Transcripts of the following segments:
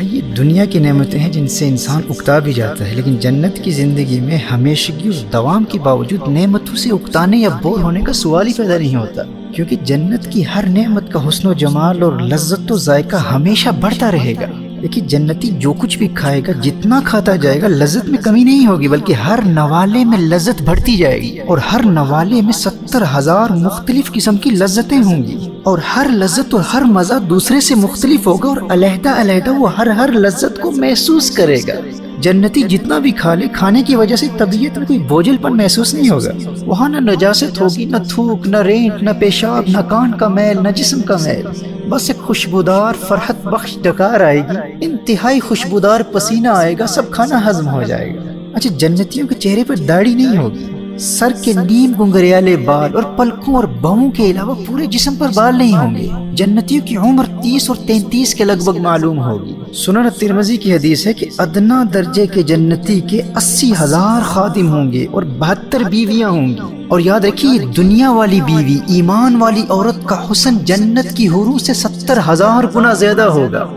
بھائی یہ دنیا کی نعمتیں ہیں جن سے انسان اکتا بھی جاتا ہے، لیکن جنت کی زندگی میں ہمیشگی اور دوام کے باوجود نعمتوں سے اکتانے یا بور ہونے کا سوال ہی پیدا نہیں ہوتا، کیونکہ جنت کی ہر نعمت کا حسن و جمال اور لذت و ذائقہ ہمیشہ بڑھتا رہے گا۔ لیکن جنتی جو کچھ بھی کھائے گا، جتنا کھاتا جائے گا لذت میں کمی نہیں ہوگی، بلکہ ہر نوالے میں لذت بڑھتی جائے گی، اور ہر نوالے میں 70,000 مختلف قسم کی لذتیں ہوں گی، اور ہر لذت اور ہر مزہ دوسرے سے مختلف ہوگا، اور علیحدہ علیحدہ وہ ہر لذت کو محسوس کرے گا۔ جنتی جتنا بھی کھا لے، کھانے کی وجہ سے طبیعت میں کوئی بوجھل پن محسوس نہیں ہوگا۔ وہاں نہ نجاست ہوگی، نہ تھوک، نہ رینٹ، نہ پیشاب، نہ کان کا میل، نہ جسم کا میل، بس ایک خوشبودار فرحت بخش ڈکار آئے گی، انتہائی خوشبودار پسینہ آئے گا، سب کھانا ہضم ہو جائے گا۔ اچھا، جنتیوں کے چہرے پر داڑھی نہیں ہوگی، سر کے نیم گنگریالے بال اور پلکوں اور بہوں کے علاوہ پورے جسم پر بال نہیں ہوں گے۔ جنتیوں کی عمر 30 اور 33 کے لگ بھگ معلوم ہوگی۔ سنن ترمذی کی حدیث ہے کہ ادنا درجے کے جنتی کے 80,000 خادم ہوں گے اور 72 بیویاں ہوں گی۔ اور یاد رکھیے، دنیا والی بیوی، ایمان والی عورت کا حسن جنت کی حوروں سے 70,000 گنا زیادہ ہوگا۔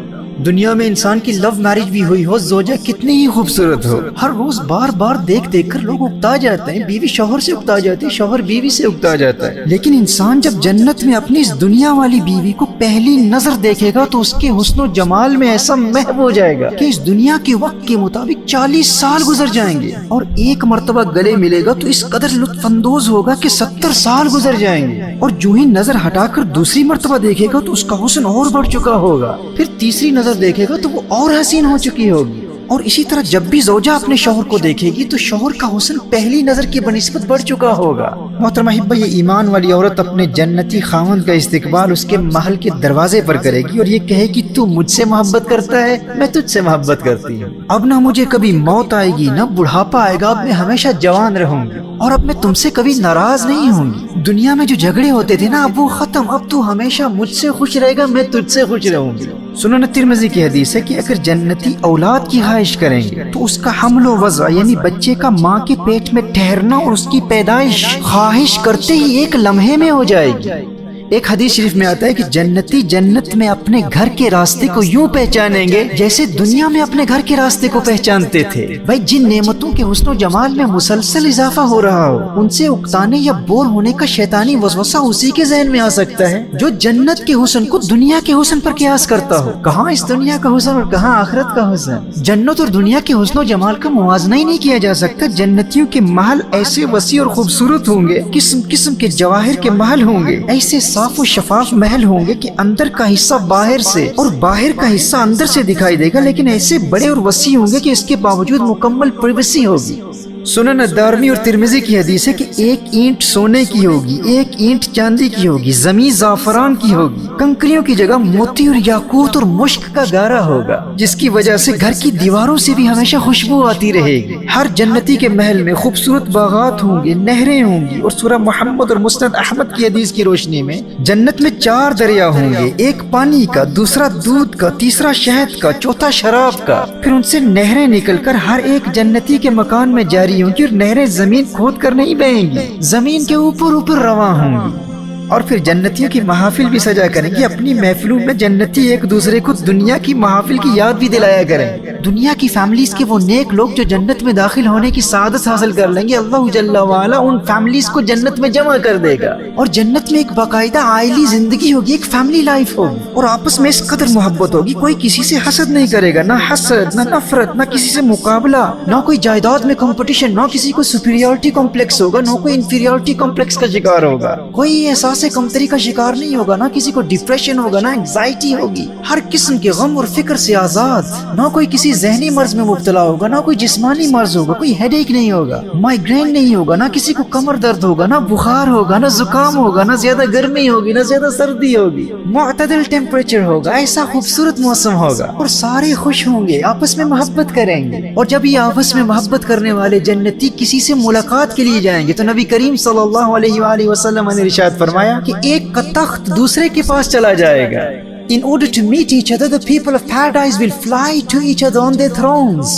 دنیا میں انسان کی لو میرج بھی ہوئی ہو، زوجہ کتنی ہی خوبصورت ہو، ہر روز بار بار دیکھ کر لوگ اکتا جاتے ہیں، بیوی شوہر سے اکتا جاتی ہے، شوہر بیوی سے اکتا جاتا ہے، لیکن انسان جب جنت میں اپنی اس دنیا والی بیوی کو پہلی نظر دیکھے گا تو اس کے حسن و جمال میں ایسا محو ہو جائے گا کہ اس دنیا کے وقت کے مطابق 40 سال گزر جائیں گے، اور ایک مرتبہ گلے ملے گا تو اس قدر لطف اندوز ہوگا کہ 70 سال گزر جائیں گے، اور جو ہی نظر ہٹا کر دوسری مرتبہ دیکھے گا تو اس کا حسن اور بڑھ چکا ہوگا، پھر تیسری نظر دیکھے گا تو وہ اور حسین ہو چکی ہوگی، اور اسی طرح جب بھی زوجہ اپنے شوہر کو دیکھے گی تو شوہر کا حسن پہلی نظر کی بنسبت بڑھ چکا ہوگا۔ محترمہ احبہ، یہ ایمان والی عورت اپنے جنتی خاوند کا استقبال اس کے محل کے دروازے پر کرے گی اور یہ کہے گی، تو مجھ سے محبت کرتا ہے، میں تجھ سے محبت کرتی ہوں، اب نہ مجھے کبھی موت آئے گی نہ بڑھاپا آئے گا، اب میں ہمیشہ جوان رہوں گی، اور اب میں تم سے کبھی ناراض نہیں ہوں گی۔ دنیا میں جو جھگڑے ہوتے تھے نا، اب وہ ختم، اب تو ہمیشہ مجھ سے خوش رہے گا، میں تجھ سے خوش رہوں گی۔ سنن ترمذی کی حدیث ہے کہ اگر جنتی اولاد کی خواہش کریں گے تو اس کا حمل و وضع یعنی بچے کا ماں کے پیٹ میں ٹھہرنا اور اس کی پیدائش خواہش کرتے ہی ایک لمحے میں ہو جائے گی۔ ایک حدیث شریف میں آتا ہے کہ جنتی جنت میں اپنے گھر کے راستے کو یوں پہچانیں گے جیسے دنیا میں اپنے گھر کے راستے کو پہچانتے تھے۔ بھائی، جن نعمتوں کے حسن و جمال میں مسلسل اضافہ ہو رہا ہو، ان سے اکتانے یا بور ہونے کا شیطانی وسوسہ اسی کے ذہن میں آ سکتا ہے جو جنت کے حسن کو دنیا کے حسن پر قیاس کرتا ہو۔ کہاں اس دنیا کا حسن اور کہاں آخرت کا حسن؟ جنت اور دنیا کے حسن و جمال کا موازنہ ہی نہیں کیا جا سکتا۔ جنتیوں کے محل ایسے وسیع اور خوبصورت ہوں گے، قسم قسم کے جواہر کے محل ہوں گے، ایسے صاف و شفاف محل ہوں گے کہ اندر کا حصہ باہر سے اور باہر کا حصہ اندر سے دکھائی دے گا، لیکن ایسے بڑے اور وسیع ہوں گے کہ اس کے باوجود مکمل پرائیویسی ہوگی۔ سنن الدارمی اور ترمذی کی حدیث ہے کہ ایک اینٹ سونے کی ہوگی، ایک اینٹ چاندی کی ہوگی، زمین زعفران کی ہوگی، کنکریوں کی جگہ موتی اور یاقوت اور مشک کا گارا ہوگا، جس کی وجہ سے گھر کی دیواروں سے بھی ہمیشہ خوشبو آتی رہے گی۔ ہر جنتی کے محل میں خوبصورت باغات ہوں گے، نہریں ہوں گی، اور سورہ محمد اور مسند احمد کی حدیث کی روشنی میں جنت میں 4 دریا ہوں گے، ایک پانی کا، دوسرا دودھ کا، تیسرا شہد کا، چوتھا شراب کا، پھر ان سے نہریں نکل کر ہر ایک جنتی کے مکان میں جاری ہوں گی، اور نہریں زمین کھود کر نہیں بہیں گی، زمین کے اوپر رواں ہوں گی۔ اور پھر جنتیوں کی محافل بھی سجا کریں گے۔ اپنی محفلوں میں جنتی ایک دوسرے کو دنیا کی محافل کی یاد بھی دلایا کریں گے۔ دنیا کی فیملیز کے وہ نیک لوگ جو جنت میں داخل ہونے کی سعادت حاصل کر لیں گے، اللہ جل وعلا ان فیملیز کو جنت میں جمع کر دے گا، اور جنت میں ایک باقاعدہ عائلی زندگی ہوگی، ایک فیملی لائف ہوگی، اور آپس میں اس قدر محبت ہوگی، کوئی کسی سے حسد نہیں کرے گا، نہ حسد، نہ نفرت، نہ کسی سے مقابلہ، نہ کوئی جائیداد میں کمپٹیشن، نہ کسی کو سپیریورٹی کمپلیکس ہوگا، نہ کوئی انفیریورٹی کمپلیکس کا شکار ہوگا، کوئی احساس کمتری کا شکار نہیں ہوگا، نہ کسی کو ڈپریشن ہوگا، نہ انگزائٹی ہوگی، ہر قسم کے غم اور فکر سے آزاد، نہ کوئی کسی ذہنی مرض میں مبتلا ہوگا، نہ کوئی جسمانی مرض ہوگا، کوئی ہیڈ ایک نہیں ہوگا، مائیگرین نہیں ہوگا، نہ کسی کو کمر درد ہوگا، نہ بخار ہوگا، نہ زکام ہوگا، نہ زیادہ گرمی ہوگی، نہ زیادہ سردی ہوگی، معتدل ٹیمپریچر ہوگا، ایسا خوبصورت موسم ہوگا، اور سارے خوش ہوں گے، آپس میں محبت کریں گے۔ اور جب یہ آپس میں محبت کرنے والے جنتی کسی سے ملاقات کے لیے جائیں گے تو نبی کریم صلی اللہ علیہ وآلہ وسلم نے ارشاد فرمایا کہ ایک کا تخت دوسرے کے پاس چلا جائے گا۔ In order to meet each other, the people of paradise will fly to each other on their thrones.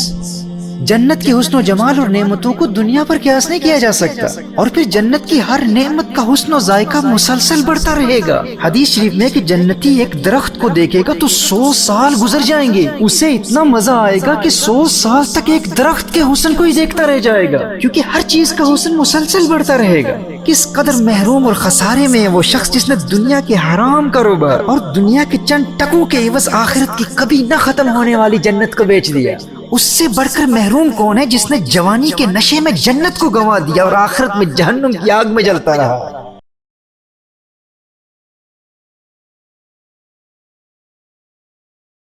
جنت کے حسن و جمال اور نعمتوں کو دنیا پر قیاس نہیں کیا جا سکتا، اور پھر جنت کی ہر نعمت کا حسن و ذائقہ مسلسل بڑھتا رہے گا۔ حدیث شریف میں کہ جنتی ایک درخت کو دیکھے گا تو 100 سال گزر جائیں گے، اسے اتنا مزہ آئے گا کہ 100 سال تک ایک درخت کے حسن کو ہی دیکھتا رہ جائے گا، کیونکہ ہر چیز کا حسن مسلسل بڑھتا رہے گا۔ کس قدر محروم اور خسارے میں ہے وہ شخص جس نے دنیا کے حرام کاروبار اور دنیا کے چند ٹکوں کے عوض آخرت کی کبھی نہ ختم ہونے والی جنت کو بیچ دیا۔ اس سے بڑھ کر محروم کون ہے جس نے جوانی کے نشے میں جنت کو گنوا دیا اور آخرت میں جہنم کی آگ میں جلتا رہا۔